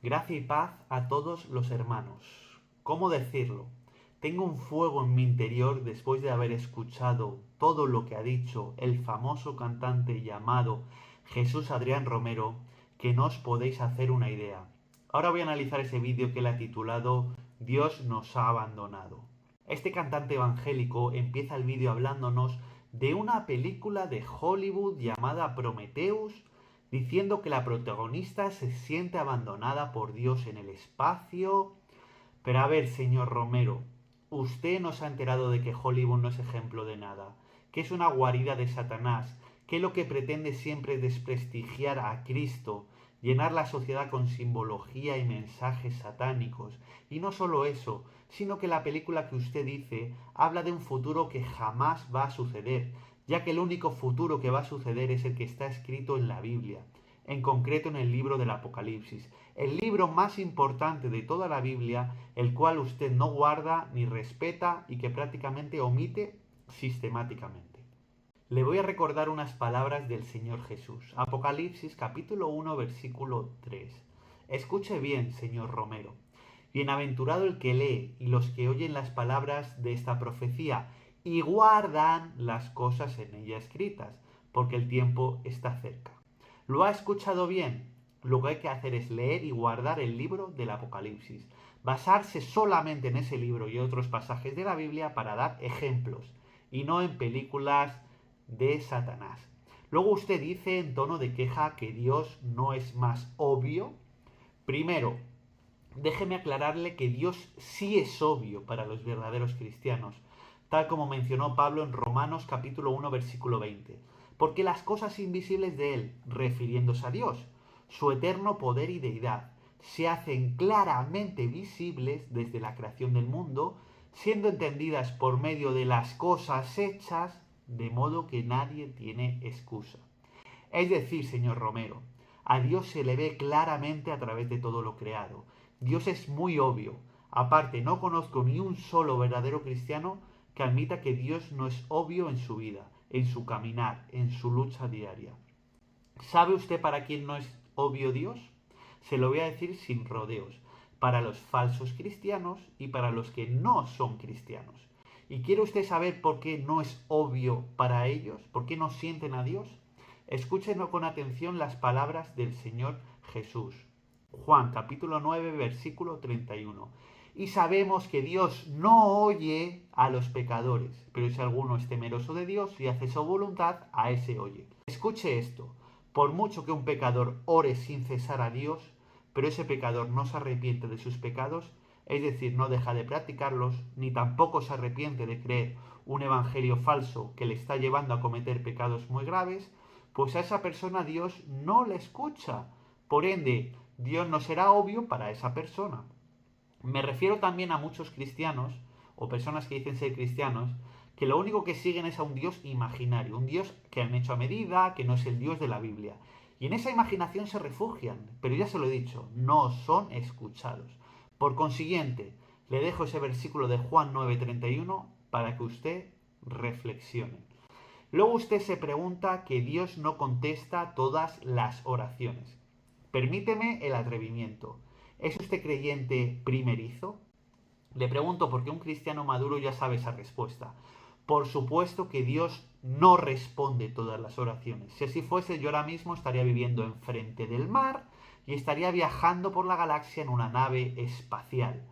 Gracia y paz a todos los hermanos. ¿Cómo decirlo? Tengo un fuego en mi interior después de haber escuchado todo lo que ha dicho el famoso cantante llamado Jesús Adrián Romero, que no os podéis hacer una idea. Ahora voy a analizar ese vídeo que él ha titulado Dios nos ha abandonado. Este cantante evangélico empieza el vídeo hablándonos de una película de Hollywood llamada Prometheus, diciendo que la protagonista se siente abandonada por Dios en el espacio. Pero a ver, señor Romero, usted nos ha enterado de que Hollywood no es ejemplo de nada, que es una guarida de Satanás, que lo que pretende siempre es desprestigiar a Cristo, llenar la sociedad con simbología y mensajes satánicos. Y no solo eso, sino que la película que usted dice habla de un futuro que jamás va a suceder, ya que el único futuro que va a suceder es el que está escrito en la Biblia, en concreto en el libro del Apocalipsis, el libro más importante de toda la Biblia, el cual usted no guarda ni respeta y que prácticamente omite sistemáticamente. Le voy a recordar unas palabras del Señor Jesús. Apocalipsis capítulo 1 versículo 3. Escuche bien, señor Romero. Bienaventurado el que lee y los que oyen las palabras de esta profecía y guardan las cosas en ella escritas, porque el tiempo está cerca. ¿Lo ha escuchado bien? Lo que hay que hacer es leer y guardar el libro del Apocalipsis, basarse solamente en ese libro y otros pasajes de la Biblia para dar ejemplos, y no en películas de Satanás. Luego usted dice en tono de queja que Dios no es más obvio. Primero, déjeme aclararle que Dios sí es obvio para los verdaderos cristianos, tal como mencionó Pablo en Romanos capítulo 1 versículo 20, porque las cosas invisibles de Él, refiriéndose a Dios, su eterno poder y deidad, se hacen claramente visibles desde la creación del mundo, siendo entendidas por medio de las cosas hechas, de modo que nadie tiene excusa. Es decir, señor Romero, a Dios se le ve claramente a través de todo lo creado. Dios es muy obvio. Aparte, no conozco ni un solo verdadero cristiano que admita que Dios no es obvio en su vida, en su caminar, en su lucha diaria. ¿Sabe usted para quién no es obvio Dios? Se lo voy a decir sin rodeos. Para los falsos cristianos y para los que no son cristianos. ¿Y quiere usted saber por qué no es obvio para ellos? ¿Por qué no sienten a Dios? Escúchenlo con atención las palabras del Señor Jesús. Juan capítulo 9 versículo 31. Y sabemos que Dios no oye a los pecadores, pero si alguno es temeroso de Dios y hace su voluntad, a ese oye. Escuche esto. Por mucho que un pecador ore sin cesar a Dios, pero ese pecador no se arrepiente de sus pecados, es decir, no deja de practicarlos, ni tampoco se arrepiente de creer un evangelio falso que le está llevando a cometer pecados muy graves, pues a esa persona Dios no le escucha. Por ende, Dios no será obvio para esa persona. Me refiero también a muchos cristianos, o personas que dicen ser cristianos, que lo único que siguen es a un Dios imaginario, un Dios que han hecho a medida, que no es el Dios de la Biblia. Y en esa imaginación se refugian, pero ya se lo he dicho, no son escuchados. Por consiguiente, le dejo ese versículo de Juan 9:31 para que usted reflexione. Luego usted se pregunta que Dios no contesta todas las oraciones. Permíteme el atrevimiento. ¿Es usted creyente primerizo? Le pregunto porque un cristiano maduro ya sabe esa respuesta. Por supuesto que Dios no responde todas las oraciones. Si así fuese, yo ahora mismo estaría viviendo enfrente del mar y estaría viajando por la galaxia en una nave espacial.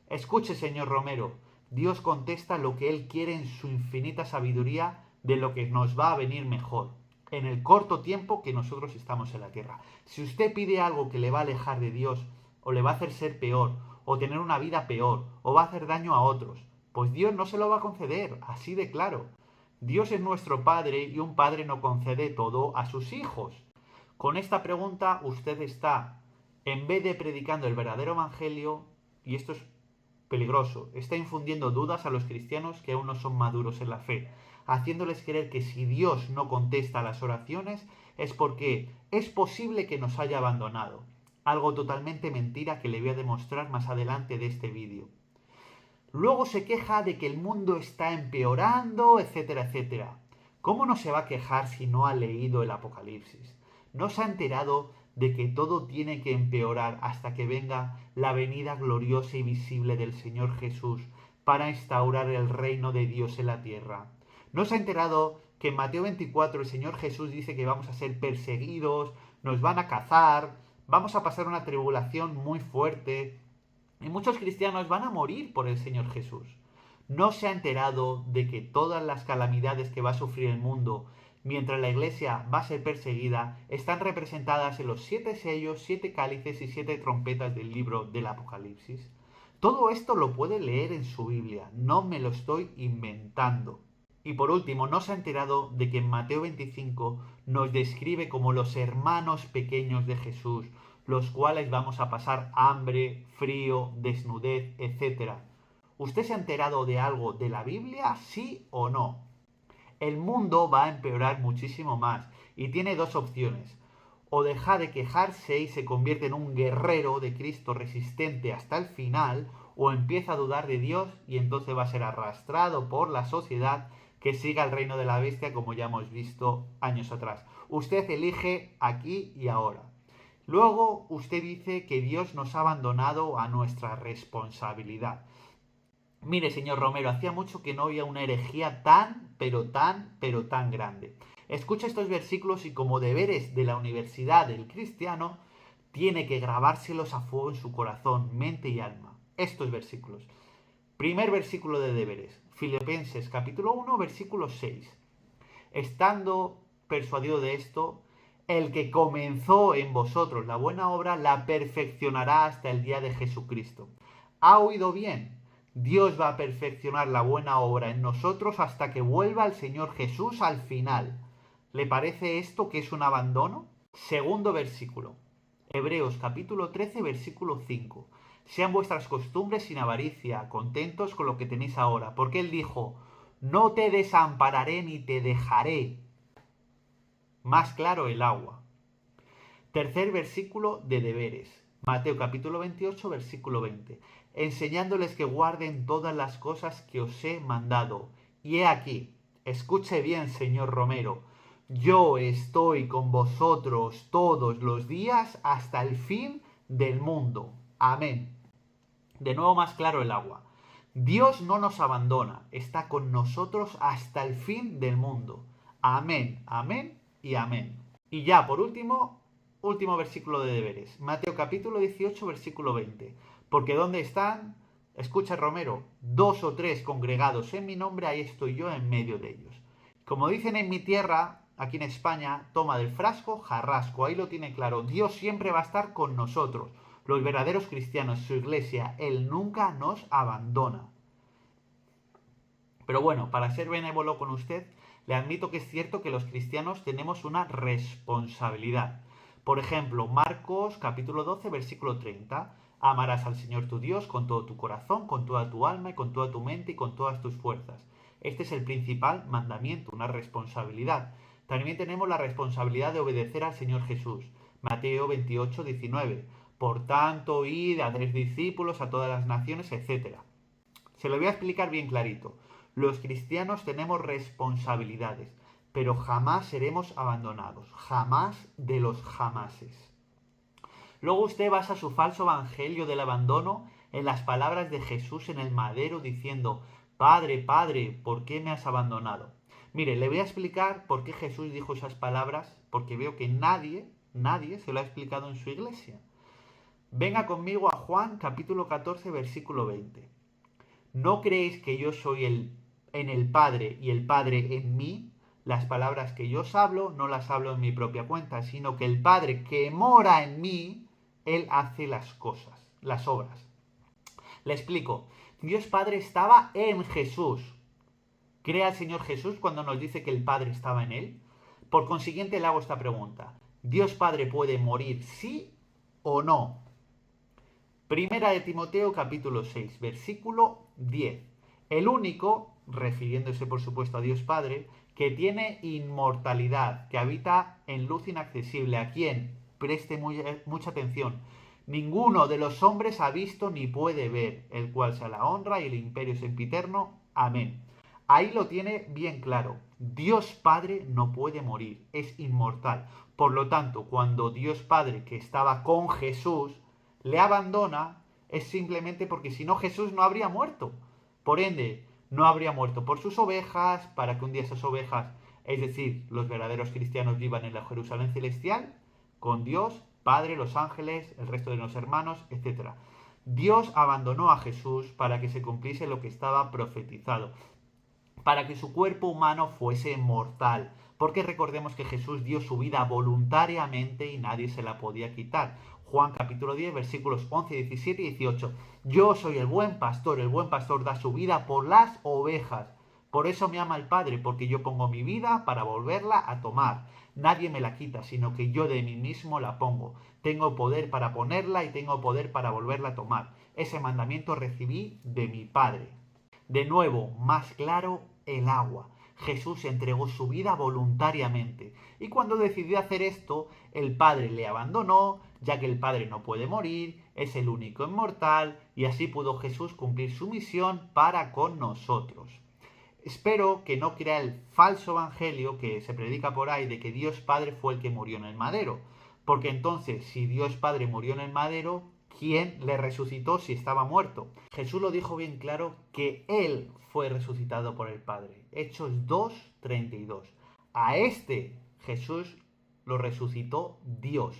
Escuche, señor Romero, Dios contesta lo que Él quiere en su infinita sabiduría de lo que nos va a venir mejor, en el corto tiempo que nosotros estamos en la Tierra. Si usted pide algo que le va a alejar de Dios, o le va a hacer ser peor, o tener una vida peor, o va a hacer daño a otros, pues Dios no se lo va a conceder, así de claro. Dios es nuestro Padre y un Padre no concede todo a sus hijos. Con esta pregunta usted está, en vez de predicando el verdadero evangelio, y esto es peligroso, está infundiendo dudas a los cristianos que aún no son maduros en la fe, haciéndoles creer que si Dios no contesta las oraciones es porque es posible que nos haya abandonado. Algo totalmente mentira que le voy a demostrar más adelante de este vídeo. Luego se queja de que el mundo está empeorando, etcétera, etcétera. ¿Cómo no se va a quejar si no ha leído el Apocalipsis? ¿No se ha enterado de que todo tiene que empeorar hasta que venga la venida gloriosa y visible del Señor Jesús para instaurar el reino de Dios en la tierra? ¿No se ha enterado que en Mateo 24 el Señor Jesús dice que vamos a ser perseguidos, nos van a cazar, vamos a pasar una tribulación muy fuerte y muchos cristianos van a morir por el Señor Jesús? ¿No se ha enterado de que todas las calamidades que va a sufrir el mundo mientras la iglesia va a ser perseguida están representadas en los 7 sellos, 7 cálices y 7 trompetas del libro del Apocalipsis? Todo esto lo puede leer en su Biblia, no me lo estoy inventando. Y por último, ¿no se ha enterado de que en Mateo 25 nos describe como los hermanos pequeños de Jesús, los cuales vamos a pasar hambre, frío, desnudez, etcétera? ¿Usted se ha enterado de algo de la Biblia, sí o no? El mundo va a empeorar muchísimo más y tiene dos opciones. O deja de quejarse y se convierte en un guerrero de Cristo resistente hasta el final, o empieza a dudar de Dios y entonces va a ser arrastrado por la sociedad que siga el reino de la bestia, como ya hemos visto años atrás. Usted elige aquí y ahora. Luego usted dice que Dios nos ha abandonado a nuestra responsabilidad. Mire, señor Romero, hacía mucho que no oía una herejía tan, pero tan grande. Escucha estos versículos y como deberes de la universidad del cristiano, tiene que grabárselos a fuego en su corazón, mente y alma. Estos versículos. Primer versículo de deberes. Filipenses capítulo 1, versículo 6. Estando persuadido de esto, el que comenzó en vosotros la buena obra la perfeccionará hasta el día de Jesucristo. ¿Ha oído bien? Dios va a perfeccionar la buena obra en nosotros hasta que vuelva el Señor Jesús al final. ¿Le parece esto que es un abandono? Segundo versículo. Hebreos capítulo 13, versículo 5. Sean vuestras costumbres sin avaricia, contentos con lo que tenéis ahora. Porque Él dijo, no te desampararé ni te dejaré. Más claro el agua. Tercer versículo de deberes. Mateo capítulo 28, versículo 20. Enseñándoles que guarden todas las cosas que os he mandado. Y he aquí, escuche bien, señor Romero, yo estoy con vosotros todos los días hasta el fin del mundo. Amén. De nuevo más claro el agua. Dios no nos abandona, está con nosotros hasta el fin del mundo. Amén, amén y amén. Y ya, por último versículo de deberes. Mateo capítulo 18, versículo 20. Porque ¿dónde están? Escucha, Romero, 2 o 3 congregados en mi nombre, ahí estoy yo en medio de ellos. Como dicen en mi tierra, aquí en España, toma del frasco, jarrasco. Ahí lo tiene claro. Dios siempre va a estar con nosotros. Los verdaderos cristianos, su iglesia, Él nunca nos abandona. Pero bueno, para ser benévolo con usted, le admito que es cierto que los cristianos tenemos una responsabilidad. Por ejemplo, Marcos capítulo 12, versículo 30. Amarás al Señor tu Dios con todo tu corazón, con toda tu alma y con toda tu mente y con todas tus fuerzas. Este es el principal mandamiento, una responsabilidad. También tenemos la responsabilidad de obedecer al Señor Jesús. Mateo 28, 19. Por tanto, id, haced discípulos a todas las naciones, etc. Se lo voy a explicar bien clarito. Los cristianos tenemos responsabilidades, pero jamás seremos abandonados. Jamás de los jamases. Luego usted basa su falso evangelio del abandono en las palabras de Jesús en el madero diciendo, Padre, Padre, ¿por qué me has abandonado? Mire, le voy a explicar por qué Jesús dijo esas palabras, porque veo que nadie se lo ha explicado en su iglesia. Venga conmigo a Juan capítulo 14, versículo 20. ¿No creéis que yo soy en el Padre y el Padre en mí? Las palabras que yo os hablo no las hablo en mi propia cuenta, sino que el Padre que mora en mí, Él hace las cosas, las obras. Le explico. Dios Padre estaba en Jesús. ¿Cree al Señor Jesús cuando nos dice que el Padre estaba en Él? Por consiguiente le hago esta pregunta. ¿Dios Padre puede morir sí o no? Primera de Timoteo capítulo 6, versículo 10. El único, refiriéndose por supuesto a Dios Padre, que tiene inmortalidad, que habita en luz inaccesible, a quien, preste mucha atención, ninguno de los hombres ha visto ni puede ver, el cual sea la honra y el imperio sempiterno. Amén. Ahí lo tiene bien claro. Dios Padre no puede morir, es inmortal. Por lo tanto, cuando Dios Padre, que estaba con Jesús, le abandona, es simplemente porque si no Jesús no habría muerto. Por ende, no habría muerto por sus ovejas, para que un día esas ovejas, es decir, los verdaderos cristianos, vivan en la Jerusalén celestial, con Dios, Padre, los ángeles, el resto de los hermanos, etc. Dios abandonó a Jesús para que se cumpliese lo que estaba profetizado, para que su cuerpo humano fuese mortal. Porque recordemos que Jesús dio su vida voluntariamente y nadie se la podía quitar. Juan capítulo 10, versículos 11, 17 y 18. Yo soy el buen pastor da su vida por las ovejas. Por eso me ama el Padre, porque yo pongo mi vida para volverla a tomar. Nadie me la quita, sino que yo de mí mismo la pongo. Tengo poder para ponerla y tengo poder para volverla a tomar. Ese mandamiento recibí de mi Padre. De nuevo, más claro, el agua. Jesús entregó su vida voluntariamente. Y cuando decidió hacer esto, el Padre le abandonó, ya que el Padre no puede morir, es el único inmortal, y así pudo Jesús cumplir su misión para con nosotros. Espero que no crea el falso evangelio que se predica por ahí de que Dios Padre fue el que murió en el madero. Porque entonces, si Dios Padre murió en el madero, ¿quién le resucitó si estaba muerto? Jesús lo dijo bien claro que Él fue resucitado por el Padre. Hechos 2:32. A este Jesús lo resucitó Dios,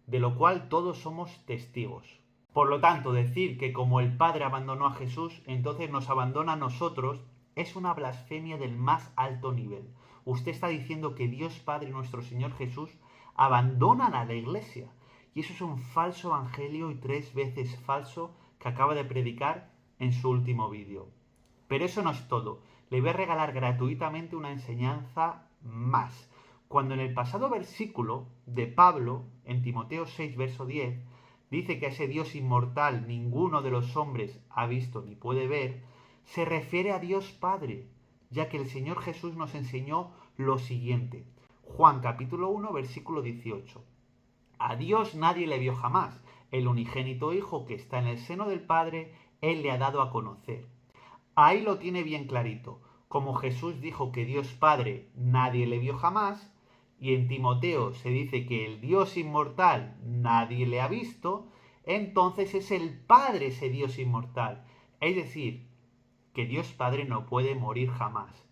de lo cual todos somos testigos. Por lo tanto, decir que como el Padre abandonó a Jesús, entonces nos abandona a nosotros, es una blasfemia del más alto nivel. Usted está diciendo que Dios Padre y nuestro Señor Jesús abandonan a la iglesia. Y eso es un falso evangelio y 3 veces falso que acaba de predicar en su último vídeo. Pero eso no es todo. Le voy a regalar gratuitamente una enseñanza más. Cuando en el pasado versículo de Pablo, en Timoteo 6, verso 10, dice que a ese Dios inmortal ninguno de los hombres ha visto ni puede ver, se refiere a Dios Padre, ya que el Señor Jesús nos enseñó lo siguiente. Juan capítulo 1, versículo 18. A Dios nadie le vio jamás. El unigénito Hijo que está en el seno del Padre, Él le ha dado a conocer. Ahí lo tiene bien clarito. Como Jesús dijo que Dios Padre nadie le vio jamás, y en Timoteo se dice que el Dios inmortal nadie le ha visto, entonces es el Padre ese Dios inmortal. Es decir, que Dios Padre no puede morir jamás.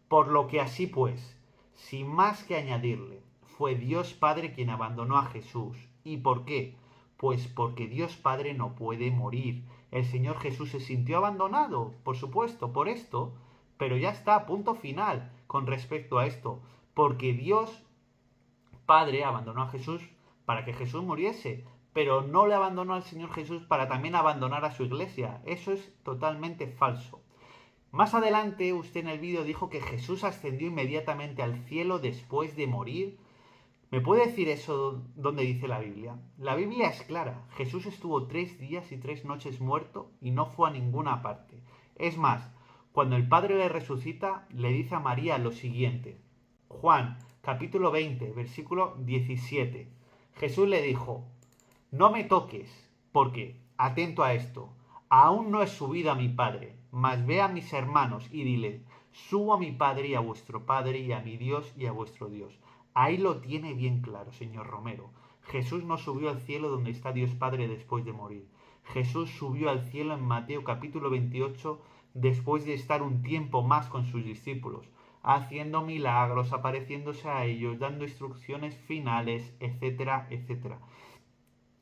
Por lo que así pues, sin más que añadirle, fue Dios Padre quien abandonó a Jesús. ¿Y por qué? Pues porque Dios Padre no puede morir. El Señor Jesús se sintió abandonado, por supuesto, por esto, pero ya está, punto final con respecto a esto. Porque Dios Padre abandonó a Jesús para que Jesús muriese, pero no le abandonó al Señor Jesús para también abandonar a su iglesia. Eso es totalmente falso. Más adelante, usted en el vídeo dijo que Jesús ascendió inmediatamente al cielo después de morir. ¿Me puede decir eso donde dice la Biblia? La Biblia es clara. Jesús estuvo 3 días y 3 noches muerto y no fue a ninguna parte. Es más, cuando el Padre le resucita, le dice a María lo siguiente. Juan, capítulo 20, versículo 17. Jesús le dijo, no me toques, porque, atento a esto, aún no he subido a mi Padre, mas ve a mis hermanos y dile, subo a mi Padre y a vuestro Padre y a mi Dios y a vuestro Dios. Ahí lo tiene bien claro, señor Romero. Jesús no subió al cielo donde está Dios Padre después de morir. Jesús subió al cielo en Mateo capítulo 28 después de estar un tiempo más con sus discípulos, haciendo milagros, apareciéndose a ellos, dando instrucciones finales, etcétera, etcétera.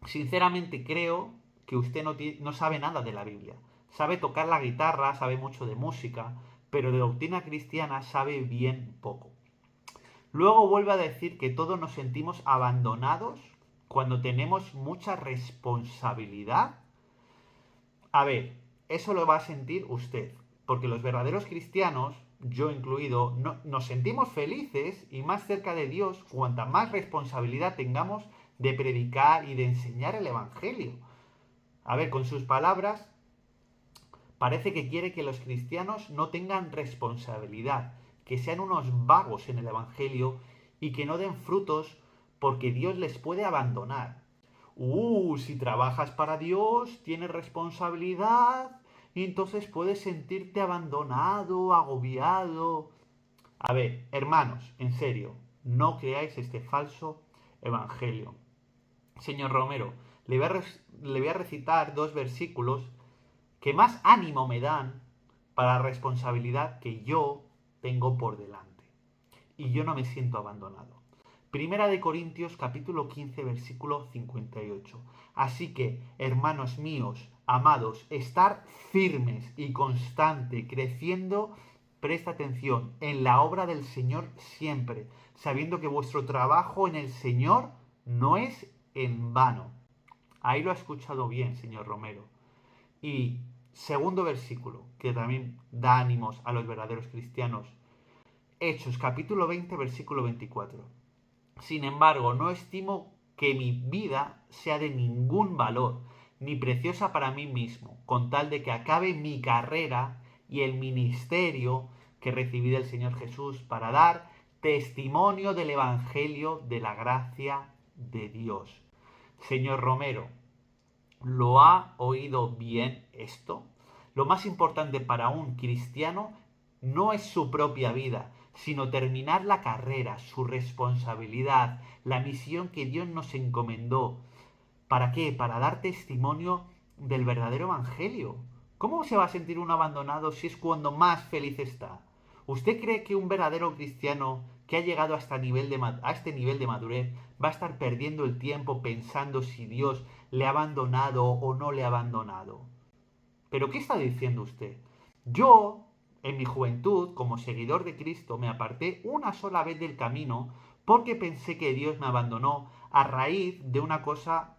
Sinceramente creo que usted no sabe nada de la Biblia. Sabe tocar la guitarra, sabe mucho de música, pero de doctrina cristiana sabe bien poco. Luego vuelve a decir que todos nos sentimos abandonados cuando tenemos mucha responsabilidad. A ver, eso lo va a sentir usted, porque los verdaderos cristianos, yo incluido, nos sentimos felices y más cerca de Dios cuanta más responsabilidad tengamos de predicar y de enseñar el Evangelio. A ver, con sus palabras, parece que quiere que los cristianos no tengan responsabilidad, que sean unos vagos en el Evangelio y que no den frutos porque Dios les puede abandonar. Si trabajas para Dios, tienes responsabilidad y entonces puedes sentirte abandonado, agobiado. A ver, hermanos, en serio, no creáis este falso evangelio. Señor Romero, le voy a recitar 2 versículos que más ánimo me dan para la responsabilidad que yo tengo por delante. Y yo no me siento abandonado. Primera de Corintios capítulo 15 versículo 58. Así que, hermanos míos, amados, estar firmes y constante, creciendo, presta atención, en la obra del Señor siempre, sabiendo que vuestro trabajo en el Señor no es en vano. Ahí lo ha escuchado bien, señor Romero. Y segundo versículo, que también da ánimos a los verdaderos cristianos. Hechos capítulo 20 versículo 24. Sin embargo, no estimo que mi vida sea de ningún valor, ni preciosa para mí mismo, con tal de que acabe mi carrera y el ministerio que recibí del Señor Jesús para dar testimonio del Evangelio de la gracia de Dios. Señor Romero, ¿lo ha oído bien esto? Lo más importante para un cristiano no es su propia vida, sino terminar la carrera, su responsabilidad, la misión que Dios nos encomendó. ¿Para qué? Para dar testimonio del verdadero evangelio. ¿Cómo se va a sentir un abandonado si es cuando más feliz está? ¿Usted cree que un verdadero cristiano que ha llegado a este nivel de madurez va a estar perdiendo el tiempo pensando si Dios le ha abandonado o no le ha abandonado? ¿Pero qué está diciendo usted? Yo, en mi juventud, como seguidor de Cristo, me aparté una sola vez del camino porque pensé que Dios me abandonó a raíz de una cosa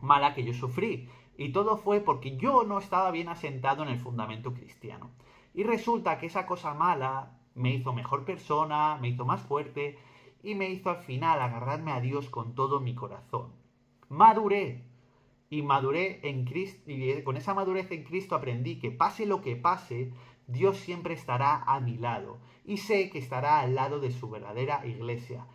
mala que yo sufrí. Y todo fue porque yo no estaba bien asentado en el fundamento cristiano. Y resulta que esa cosa mala me hizo mejor persona, me hizo más fuerte y me hizo al final agarrarme a Dios con todo mi corazón. Maduré. Y maduré en Cristo, y con esa madurez en Cristo aprendí que pase lo que pase, Dios siempre estará a mi lado. Y sé que estará al lado de su verdadera iglesia.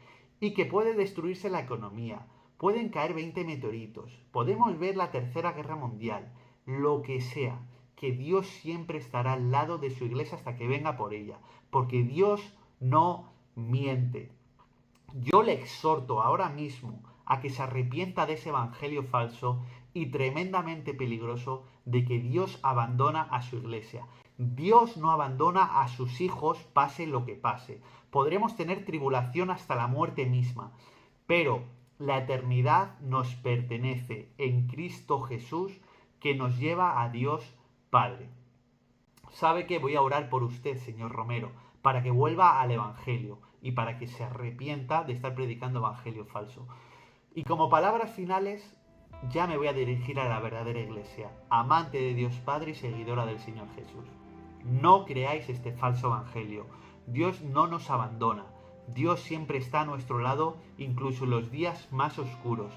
Y que puede destruirse la economía, pueden caer 20 meteoritos, podemos ver la Tercera Guerra Mundial, lo que sea, que Dios siempre estará al lado de su iglesia hasta que venga por ella, porque Dios no miente. Yo le exhorto ahora mismo a que se arrepienta de ese evangelio falso y tremendamente peligroso de que Dios abandona a su iglesia. Dios no abandona a sus hijos pase lo que pase. Podremos tener tribulación hasta la muerte misma, pero la eternidad nos pertenece en Cristo Jesús, que nos lleva a Dios Padre. Sabe que voy a orar por usted, señor Romero, para que vuelva al Evangelio y para que se arrepienta de estar predicando evangelio falso. Y como palabras finales, ya me voy a dirigir a la verdadera iglesia, amante de Dios Padre y seguidora del Señor Jesús. No creáis este falso evangelio. Dios no nos abandona. Dios siempre está a nuestro lado, incluso en los días más oscuros.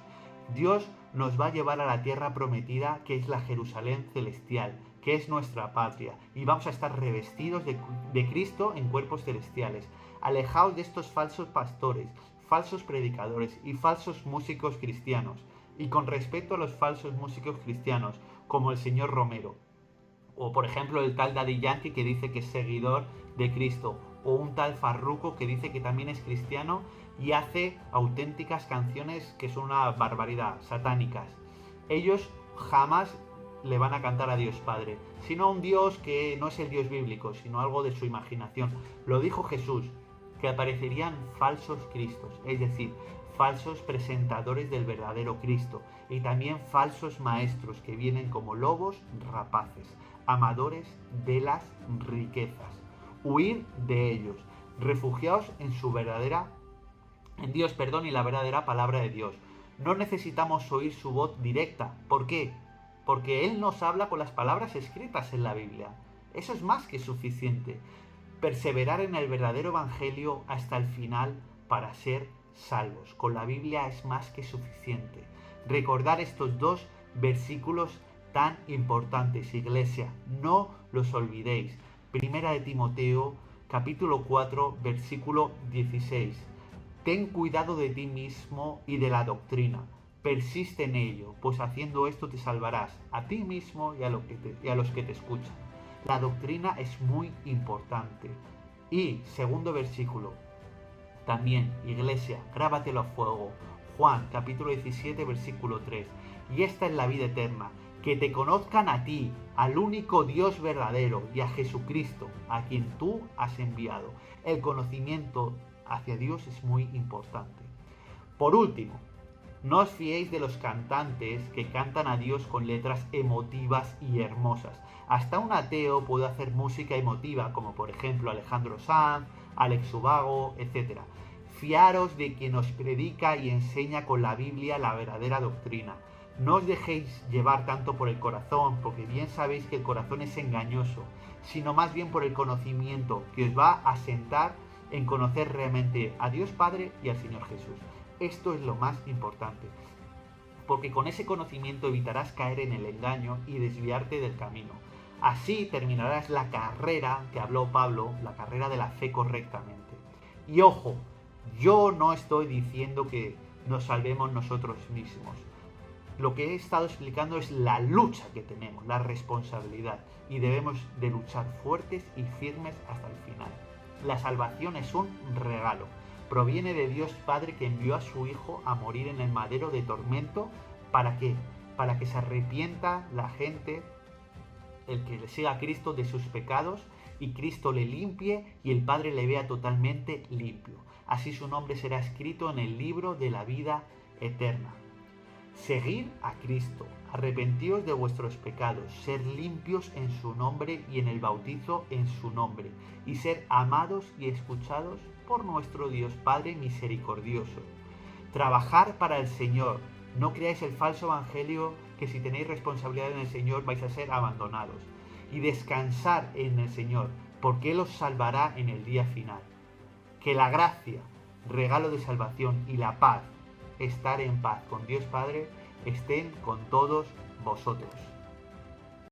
Dios nos va a llevar a la tierra prometida, que es la Jerusalén celestial, que es nuestra patria, y vamos a estar revestidos de Cristo en cuerpos celestiales. Alejaos de estos falsos pastores, falsos predicadores y falsos músicos cristianos. Y con respecto a los falsos músicos cristianos, como el señor Romero, o por ejemplo el tal Daddy Yankee que dice que es seguidor de Cristo, o un tal Farruko que dice que también es cristiano y hace auténticas canciones que son una barbaridad, satánicas. Ellos jamás le van a cantar a Dios Padre, sino a un Dios que no es el Dios bíblico, sino algo de su imaginación. Lo dijo Jesús, que aparecerían falsos cristos, es decir, falsos presentadores del verdadero Cristo, y también falsos maestros que vienen como lobos rapaces, amadores de las riquezas. Huid de ellos, refugiaos en Dios, y la verdadera palabra de Dios. No necesitamos oír su voz directa. ¿Por qué? Porque Él nos habla con las palabras escritas en la Biblia. Eso es más que suficiente. Perseverar en el verdadero evangelio hasta el final para ser salvos. Con la Biblia es más que suficiente. Recordar estos 2 versículos tan importantes, iglesia, no los olvidéis. Primera de Timoteo, capítulo 4, versículo 16. Ten cuidado de ti mismo y de la doctrina. Persiste en ello, pues haciendo esto te salvarás a ti mismo y a los que te escuchan. La doctrina es muy importante. Y, segundo versículo, también, iglesia, grábatelo a fuego. Juan, capítulo 17, versículo 3. Y esta es la vida eterna, que te conozcan a ti, al único Dios verdadero, y a Jesucristo, a quien tú has enviado. El conocimiento hacia Dios es muy importante. Por último, no os fiéis de los cantantes que cantan a Dios con letras emotivas y hermosas. Hasta un ateo puede hacer música emotiva, como por ejemplo Alejandro Sanz, Alex Ubago, etc. Fiaros de quien os predica y enseña con la Biblia la verdadera doctrina. No os dejéis llevar tanto por el corazón, porque bien sabéis que el corazón es engañoso, sino más bien por el conocimiento, que os va a sentar en conocer realmente a Dios Padre y al Señor Jesús. Esto es lo más importante, porque con ese conocimiento evitarás caer en el engaño y desviarte del camino. Así terminarás la carrera que habló Pablo, la carrera de la fe correctamente. Y ojo, yo no estoy diciendo que nos salvemos nosotros mismos. Lo que he estado explicando es la lucha que tenemos, la responsabilidad, y debemos de luchar fuertes y firmes hasta el final. La salvación es un regalo. Proviene de Dios Padre, que envió a su Hijo a morir en el madero de tormento. ¿Para qué? Para que se arrepienta la gente, el que le siga a Cristo, de sus pecados, y Cristo le limpie y el Padre le vea totalmente limpio. Así su nombre será escrito en el libro de la vida eterna. Seguir a Cristo, arrepentíos de vuestros pecados, ser limpios en su nombre y en el bautizo en su nombre, y ser amados y escuchados por nuestro Dios Padre misericordioso. Trabajar para el Señor. No creáis el falso evangelio que si tenéis responsabilidad en el Señor vais a ser abandonados. Y descansar en el Señor, porque Él os salvará en el día final. Que la gracia, regalo de salvación, y la paz, estar en paz con Dios Padre, estén con todos vosotros.